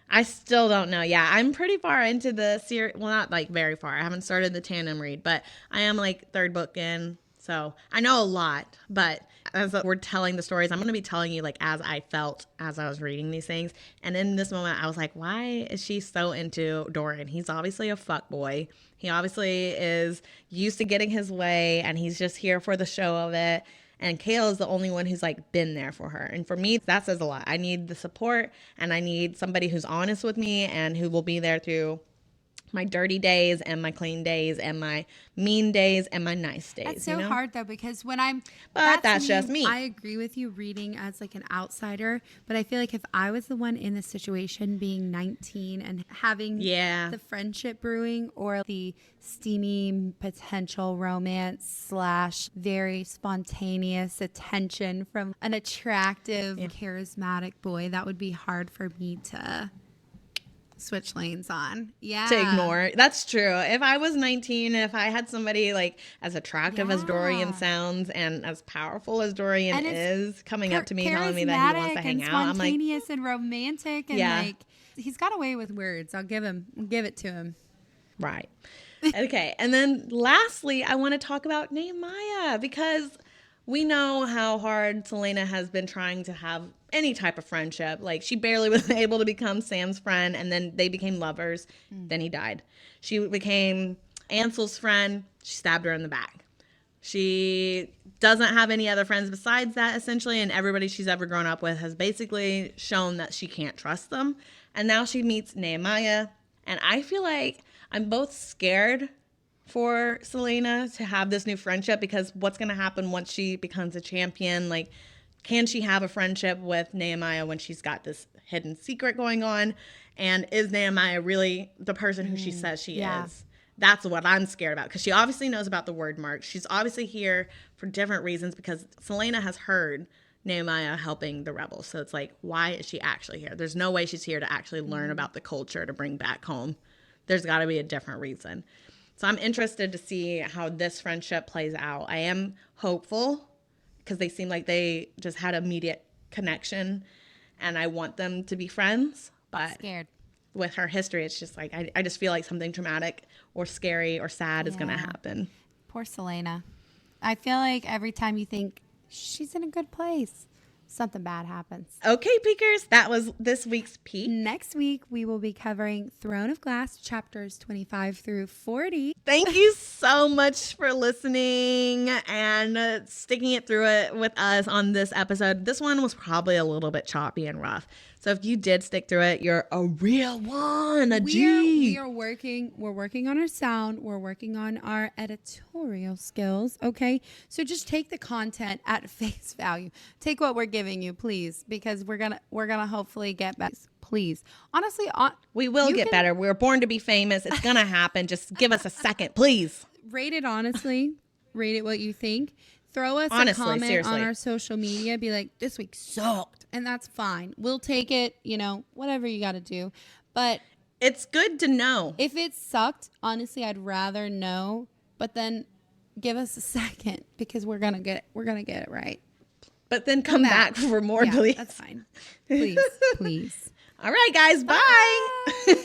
I still don't know. Yeah, I'm pretty far into the series. Well, not like very far. I haven't started the tandem read, but I am like third book in. So I know a lot, but as we're telling the stories, I'm going to be telling you like as I felt as I was reading these things. And in this moment, I was like, why is she so into Dorian? He's obviously a fuckboy. He obviously is used to getting his way, and he's just here for the show of it. And Kale is the only one who's like been there for her. And for me, that says a lot. I need the support, and I need somebody who's honest with me and who will be there through my dirty days and my clean days and my mean days and my nice days. That's so hard though, because when that's just me. I agree with you reading as like an outsider, but I feel like if I was the one in the situation being 19 and having the friendship brewing or the steamy potential romance / very spontaneous attention from an attractive, charismatic boy, that would be hard for me to switch lanes on. To ignore. That's true. If I was 19, if I had somebody like as attractive as Dorian sounds and as powerful as Dorian is coming up to me telling me that he wants to hang out, I'm like, spontaneous and romantic and like he's got a way with words. I'll give it to him. Right. Okay. And then lastly, I want to talk about Nehemiah, because we know how hard Selena has been trying to have any type of friendship. Like, she barely was able to become Sam's friend, and then they became lovers. Then he died. She became Ansel's friend. She stabbed her in the back. She doesn't have any other friends besides that, essentially, and everybody she's ever grown up with has basically shown that she can't trust them. And now she meets Nehemiah, and I feel like I'm both scared for Selena to have this new friendship, because what's going to happen once she becomes a champion? Like, can she have a friendship with Nehemiah when she's got this hidden secret going on? And is Nehemiah really the person who she says she is? That's what I'm scared about, because she obviously knows about the word mark. She's obviously here for different reasons, because Selena has heard Nehemiah helping the rebels. So it's like, why is she actually here? There's no way she's here to actually learn about the culture to bring back home. There's got to be a different reason. So I'm interested to see how this friendship plays out. I am hopeful because they seem like they just had immediate connection, and I want them to be friends. But Scared. with her history, it's just like, I just feel like something traumatic or scary or sad is going to happen. Poor Selena. I feel like every time you think she's in a good place, something bad happens. Okay, Peekers, that was this week's Peek. Next week, we will be covering Throne of Glass, chapters 25 through 40. Thank you so much for listening and sticking it through it with us on this episode. This one was probably a little bit choppy and rough. So if you did stick through it, you're a real one, a G. We're working on our sound. We're working on our editorial skills. Okay. So just take the content at face value. Take what we're giving you, please, because we're gonna hopefully get better. Please. Honestly, We will get better. We were born to be famous. It's going to happen. Just give us a second, please. rate it honestly. Rate it what you think. Throw us Honestly, a comment seriously. on our social media. Be like, this week sucked. And that's fine. We'll take it, whatever you got to do. But It's good to know. if it sucked, honestly, I'd rather know. But then give us a second, because we're gonna get it right. But then come back for more, Yeah, please. that's fine. Please, please. All right, guys. Bye.